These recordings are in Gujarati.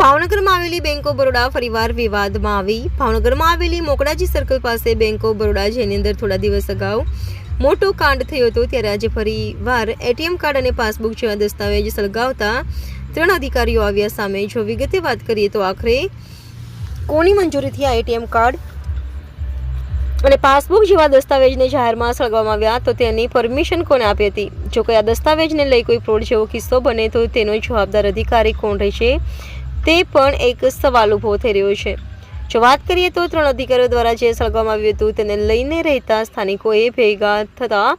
ભાવનગરમાં આવેલી બેંક ઓફ બરોડા ફરીવાર વિવાદમાં આવી। ભાવનગરમાં આવેલી મોકળાજી સર્કલ પાસે બેંક ઓફ બરોડા જેની અંદર થોડા દિવસ અગાઉ મોટો કાંડ થયો હતો, ત્યારે આજે ફરીવાર એટીએમ કાર્ડ અને પાસબુક જેવા દસ્તાવેજ સળગાવતા 3 અધિકારીઓ આવ્યા સામે। જો વિગતે વાત કરીએ તો આખરે કોની મંજૂરીથી આ એટીએમ કાર્ડ અને પાસબુક જેવા દસ્તાવેજને જાહેરમાં સળગાવવામાં આવ્યા, તો તેની પરમિશન કોને આપી હતી? જો કોઈ આ દસ્તાવેજને લઈ કોઈ ફ્રોડ જેવો કિસ્સો બને તો તેનો જવાબદાર અધિકારી કોણ રહેશે, તે પણ એક સવાલ ઊભો થઈ રહ્યો છે। જો વાત કરીએ તો 3 અધિકારીઓ દ્વારા જે સળગાવવામાં આવ્યું હતું તેને લઈને રહેતા સ્થાનિકોએ ભેગા થતા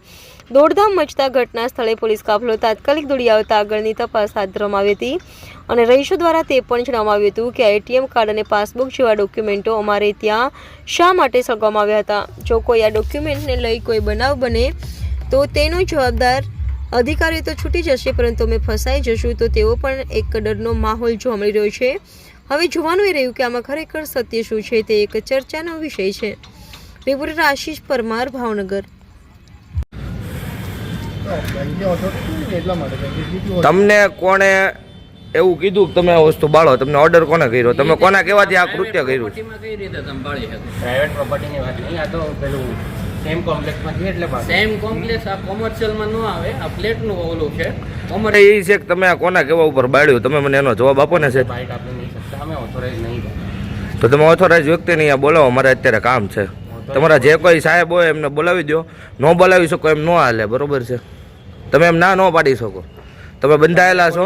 દોડધામ મચતા ઘટના સ્થળે પોલીસ કાફલો તાત્કાલિક દોડી આવતા આગળની તપાસ હાથ ધરવામાં આવી હતી અને રહીશો દ્વારા તે પણ જણાવવામાં આવ્યું હતું કે એટીએમ કાર્ડ અને પાસબુક જેવા ડોક્યુમેન્ટો અમારે ત્યાં શા માટે સળગાવવામાં આવ્યા હતા। જો કોઈ આ ડોક્યુમેન્ટને લઈ કોઈ બનાવ બને તો તેનો જવાબદાર અધિકારીઓ તો છૂટી જશે, પરંતુ અમે ફસાઈ જશું, તો તેઓ પણ એક ડરનો માહોલ જોવા મળી રહ્યો છે। હવે જોવાનું એ રહ્યું કે આમાં ખરેખર સત્ય શું છે, તે એક ચર્ચાનો વિષય છે। રિપોર્ટર આશીષ પરમાર, ભાવનગર। તમને કોણે એવું કીધું કે તમે આ વસ્તુ બાળો? તમને ઓર્ડર કોને કર્યો? તમે કોના કહેવાથી આ કૃત્ય કર્યું? પ્રાઇવેટ પ્રોપર્ટીની વાત નહીં, આ તો પેલું સેમ કોમ્પ્લેક્સમાં છે એટલે સેમ કોમ્પ્લેક્સ આ કોમર્શિયલમાં ન આવે, આ ફ્લેટનું ઓલું છે। એ છે કે તમે આ કોના કહેવા ઉપર બાળ્યું? તમે મને એનો જવાબ આપો ને સાહેબ। બાઇટ આપણે નહીં શકતા, અમે ઓથોરાઇઝ નહીં કરતા। તો તમે ઓથોરાઇઝ વ્યક્તિને અહીંયા બોલાવો, મારે અત્યારે કામ છે। તમારા જે કોઈ સાહેબ હોય એમને બોલાવી દો, ન બોલાવી શકો એમ ન હાલે, બરોબર છે? તમે એમ ના ન પાડી શકો, તમે બંધાયેલા છો।